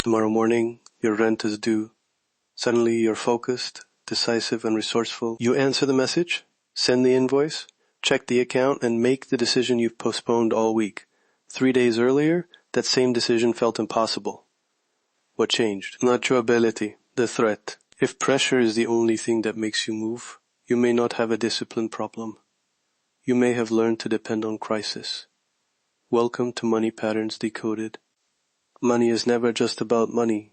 Tomorrow morning, your rent is due. Suddenly you're focused, decisive, and resourceful. You answer the message, send the invoice, check the account, and make the decision you've postponed all week. 3 days earlier, that same decision felt impossible. What changed? Not your ability, the threat. If pressure is the only thing that makes you move, you may not have a discipline problem. You may have learned to depend on crisis. Welcome to Money Patterns Decoded. Money is never just about money.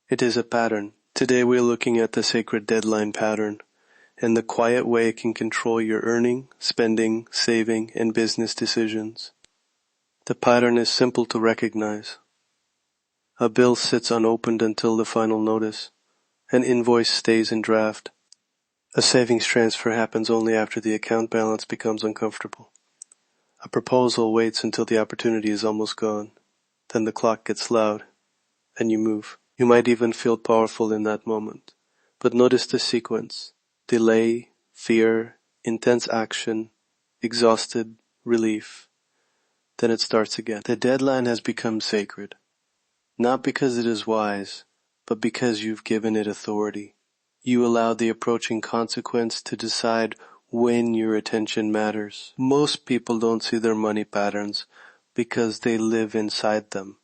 It is a pattern. Today we're looking at the sacred deadline pattern and the quiet way it can control your earning, spending, saving, and business decisions. The pattern is simple to recognize. A bill sits unopened until the final notice. An invoice stays in draft. A savings transfer happens only after the account balance becomes uncomfortable. A proposal waits until the opportunity is almost gone. Then the clock gets loud, and you move. You might even feel powerful in that moment. But notice the sequence. Delay, fear, intense action, exhausted, relief. Then it starts again. The deadline has become sacred. Not because it is wise, but because you've given it authority. You allow the approaching consequence to decide when your attention matters. Most people don't see their money patterns because they live inside them.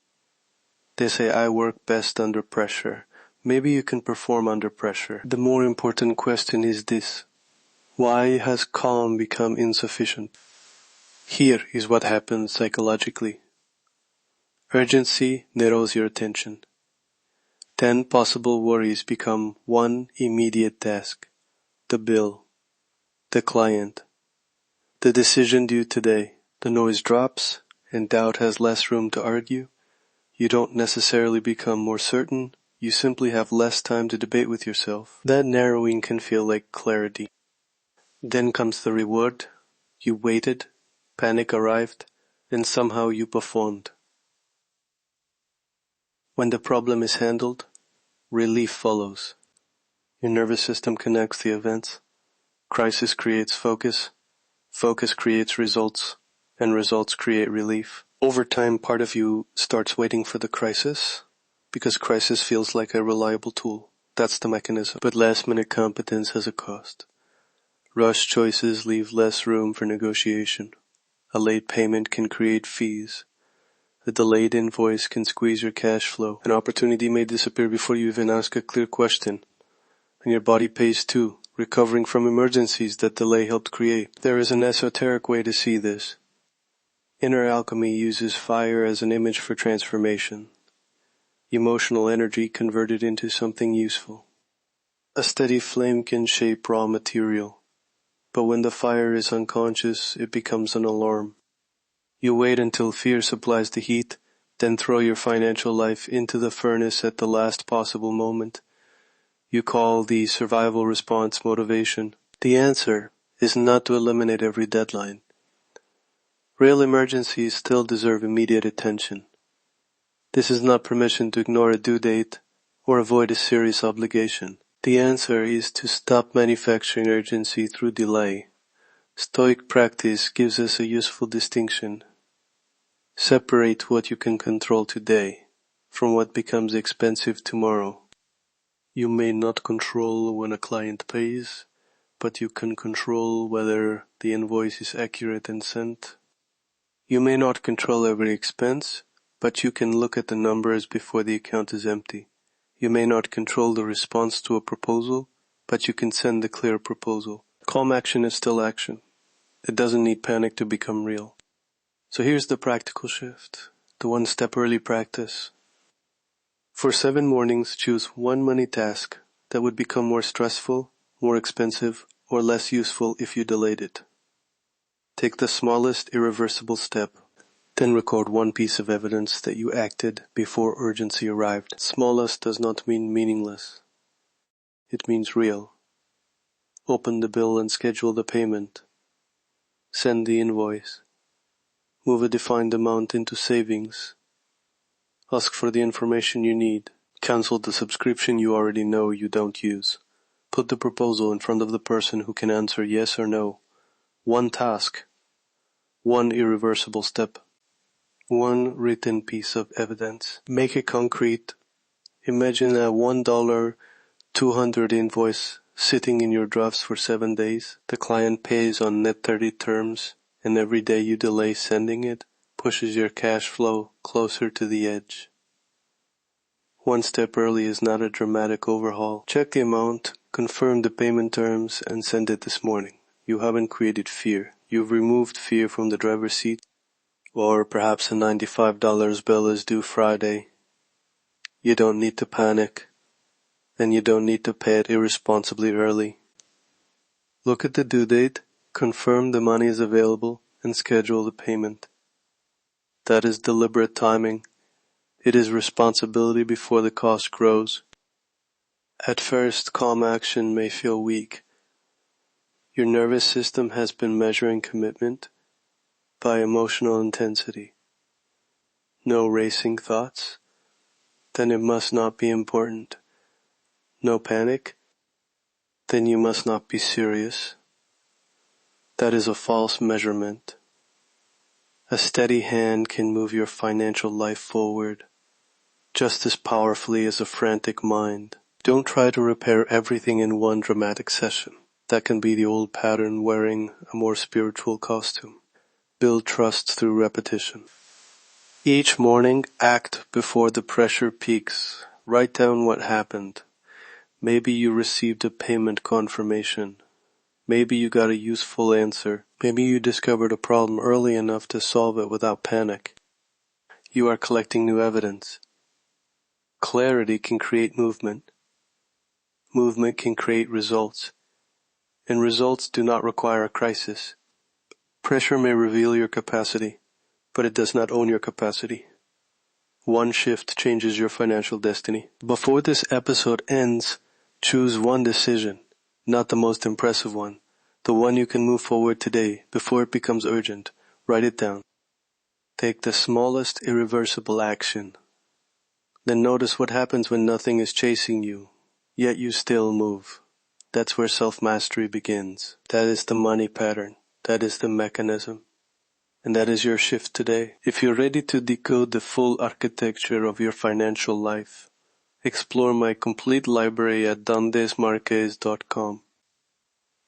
They say, I work best under pressure. Maybe you can perform under pressure. The more important question is this. Why has calm become insufficient? Here is what happens psychologically. Urgency narrows your attention. 10 possible worries become one immediate task. The bill. The client. The decision due today. The noise drops, and doubt has less room to argue. You don't necessarily become more certain, you simply have less time to debate with yourself. That narrowing can feel like clarity. Then comes the reward. You waited, panic arrived, and somehow you performed. When the problem is handled, relief follows. Your nervous system connects the events. Crisis creates focus. Focus creates results, and results create relief. Over time, part of you starts waiting for the crisis, because crisis feels like a reliable tool. That's the mechanism. But last-minute competence has a cost. Rush choices leave less room for negotiation. A late payment can create fees. A delayed invoice can squeeze your cash flow. An opportunity may disappear before you even ask a clear question. And your body pays too, recovering from emergencies that delay helped create. There is an esoteric way to see this. Inner alchemy uses fire as an image for transformation. Emotional energy converted into something useful. A steady flame can shape raw material, but when the fire is unconscious, it becomes an alarm. You wait until fear supplies the heat, then throw your financial life into the furnace at the last possible moment. You call the survival response motivation. The answer is not to eliminate every deadline. Real emergencies still deserve immediate attention. This is not permission to ignore a due date or avoid a serious obligation. The answer is to stop manufacturing urgency through delay. Stoic practice gives us a useful distinction. Separate what you can control today from what becomes expensive tomorrow. You may not control when a client pays, but you can control whether the invoice is accurate and sent. You may not control every expense, but you can look at the numbers before the account is empty. You may not control the response to a proposal, but you can send a clear proposal. Calm action is still action. It doesn't need panic to become real. So here's the practical shift, the one-step early practice. For 7 mornings, choose one money task that would become more stressful, more expensive, or less useful if you delayed it. Take the smallest irreversible step. Then record one piece of evidence that you acted before urgency arrived. Smallest does not mean meaningless. It means real. Open the bill and schedule the payment. Send the invoice. Move a defined amount into savings. Ask for the information you need. Cancel the subscription you already know you don't use. Put the proposal in front of the person who can answer yes or no. One task. One irreversible step. One written piece of evidence. Make it concrete. Imagine a $1 200 invoice sitting in your drafts for 7 days. The client pays on net 30 terms, and every day you delay sending it pushes your cash flow closer to the edge. One step early is not a dramatic overhaul. Check the amount, confirm the payment terms, and send it this morning. You haven't created fear. You've removed fear from the driver's seat. Or perhaps a $95 bill is due Friday. You don't need to panic, and you don't need to pay it irresponsibly early. Look at the due date, confirm the money is available, and schedule the payment. That is deliberate timing. It is responsibility before the cost grows. At first, calm action may feel weak. Your nervous system has been measuring commitment by emotional intensity. No racing thoughts? Then it must not be important. No panic? Then you must not be serious. That is a false measurement. A steady hand can move your financial life forward just as powerfully as a frantic mind. Don't try to repair everything in one dramatic session. That can be the old pattern wearing a more spiritual costume. Build trust through repetition. Each morning, act before the pressure peaks. Write down what happened. Maybe you received a payment confirmation. Maybe you got a useful answer. Maybe you discovered a problem early enough to solve it without panic. You are collecting new evidence. Clarity can create movement. Movement can create results. And results do not require a crisis. Pressure may reveal your capacity, but it does not own your capacity. One shift changes your financial destiny. Before this episode ends, choose one decision, not the most impressive one. The one you can move forward today, before it becomes urgent. Write it down. Take the smallest irreversible action. Then notice what happens when nothing is chasing you, yet you still move. That's where self-mastery begins. That is the money pattern. That is the mechanism. And that is your shift today. If you're ready to decode the full architecture of your financial life, explore my complete library at Desmarques.com.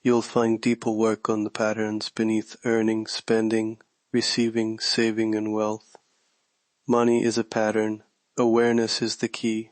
You'll find deeper work on the patterns beneath earning, spending, receiving, saving, and wealth. Money is a pattern. Awareness is the key.